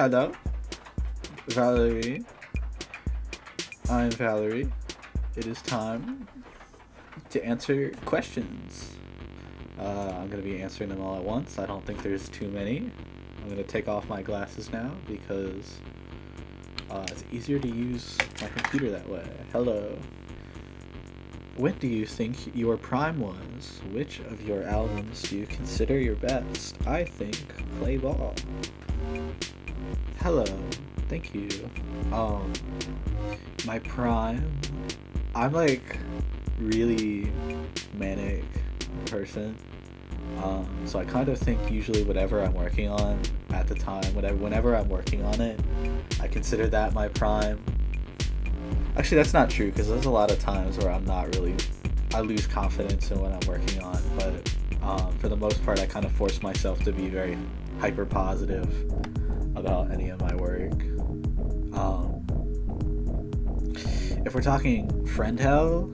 Hello, Valerie. I'm Valerie. It is time to answer questions. I'm going to be answering them all at once. I don't think there's too many. I'm going to take off my glasses now because it's easier to use my computer that way. Hello. When do you think your prime was? Which of your albums do you consider your best? I think Play Ball. Hello. Thank you. My prime. I'm like really manic person. So I kind of think usually whatever I'm working on at the time, whenever I'm working on it, I consider that my prime. Actually, that's not true because there's a lot of times where I lose confidence in what I'm working on. But for the most part, I kind of force myself to be very hyper positive about any of my work. If we're talking Friend Hell,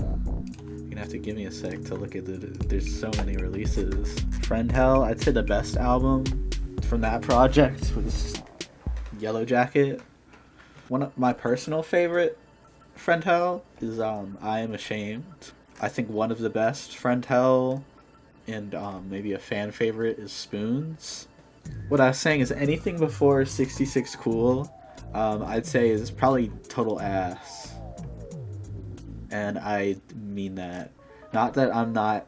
you're gonna have to give me a sec to look at there's so many releases. Friend Hell, I'd say the best album from that project was Yellow Jacket. One of my personal favorite Friend Hell is I Am Ashamed. I think one of the best Friend Hell and maybe a fan favorite is Spoons. What I was saying is anything before 66 Cool, I'd say is probably total ass. And I mean that. Not that I'm not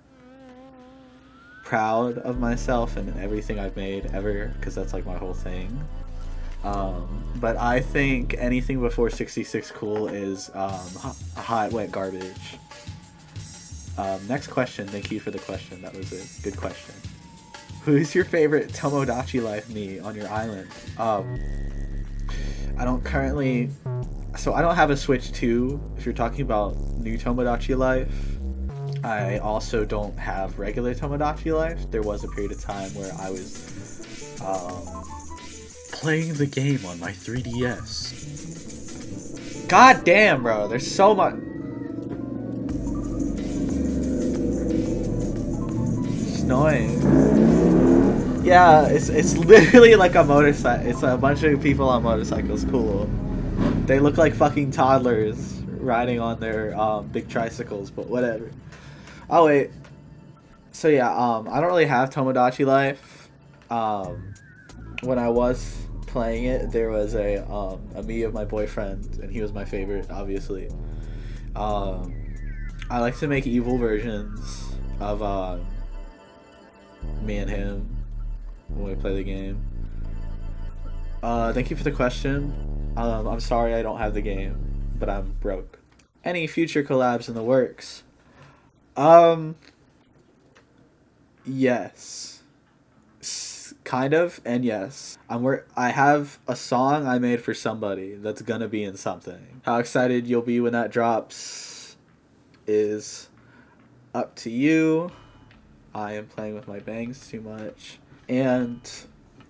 proud of myself and everything I've made ever, because that's like my whole thing. But I think anything before 66 Cool is hot, wet garbage. Next question. Thank you for the question. That was a good question. Who's your favorite Tomodachi Life me on your island? I don't have a Switch 2, if you're talking about new Tomodachi Life. I also don't have regular Tomodachi Life. There was a period of time where I was playing the game on my 3DS. God damn, bro, there's so much. It's annoying. Yeah, it's literally like a motorcycle. It's a bunch of people on motorcycles. Cool. They look like fucking toddlers riding on their big tricycles, but whatever. Oh wait. So yeah, I don't really have Tomodachi Life. When I was playing it, there was a me of my boyfriend, and he was my favorite, obviously. I like to make evil versions of me and him when we play the game. Thank you for the question. I'm sorry I don't have the game, but I'm broke. Any future collabs in the works? Yes. Kind of, and yes. I have a song I made for somebody that's gonna be in something. How excited you'll be when that drops is up to you. I am playing with my bangs too much. And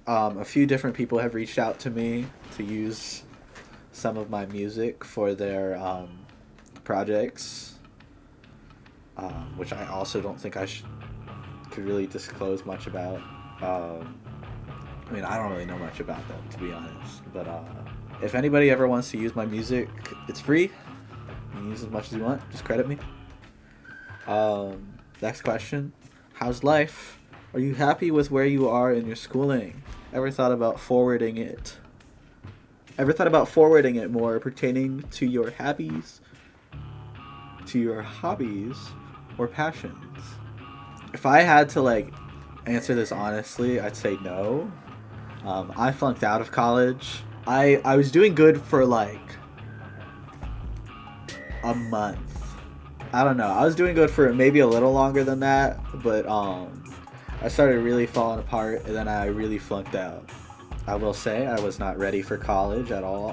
a few different people have reached out to me to use some of my music for their projects, which I also don't think I could really disclose much about. I mean, I don't really know much about them, to be honest, but if anybody ever wants to use my music, it's free. You can use as much as you want, just credit me. Next question. How's life? Are you happy with where you are in your schooling? Ever thought about forwarding it? Ever thought about forwarding it more pertaining to your hobbies or passions? If I had to answer this honestly, I'd say no. I flunked out of college. I was doing good for a month. I don't know. I was doing good for maybe a little longer than that, but I started really falling apart, and then I really flunked out. I will say I was not ready for college at all.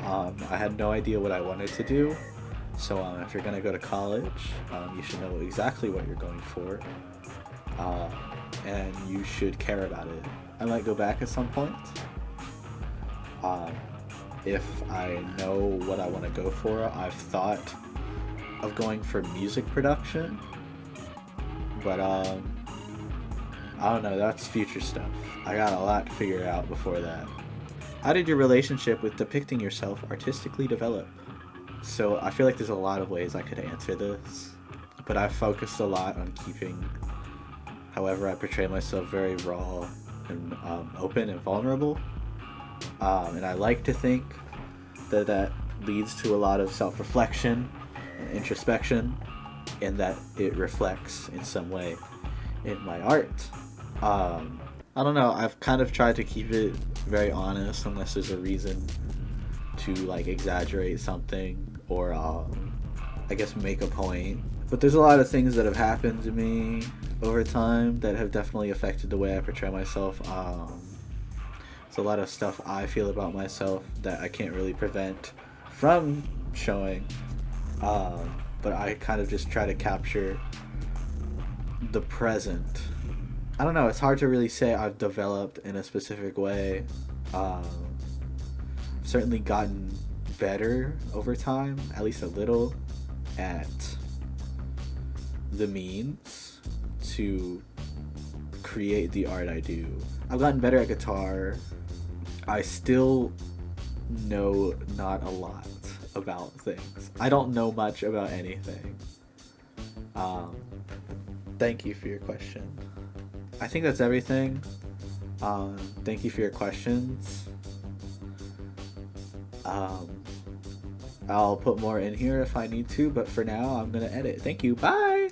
I had no idea what I wanted to do. So if you're going to go to college, you should know exactly what you're going for. And you should care about it. I might go back at some point. If I know what I want to go for, I've thought of going for music production. But I don't know, that's future stuff. I got a lot to figure out before that. How did your relationship with depicting yourself artistically develop? So I feel like there's a lot of ways I could answer this, but I focused a lot on keeping however I portray myself very raw and open and vulnerable. And I like to think that that leads to a lot of self-reflection and introspection, and that it reflects in some way in my art. I don't know. I've kind of tried to keep it very honest, unless there's a reason to like exaggerate something or I guess make a point. But there's a lot of things that have happened to me over time that have definitely affected the way I portray myself. It's a lot of stuff I feel about myself that I can't really prevent from showing. But I kind of just try to capture the present. I don't know, it's hard to really say I've developed in a specific way. I've certainly gotten better over time, at least a little, at the means to create the art I do. I've gotten better at guitar. I still know not a lot about things. I don't know much about anything. Thank you for your question. I think that's everything. Thank you for your questions. I'll put more in here if I need to, but for now, I'm gonna edit. Thank you. Bye!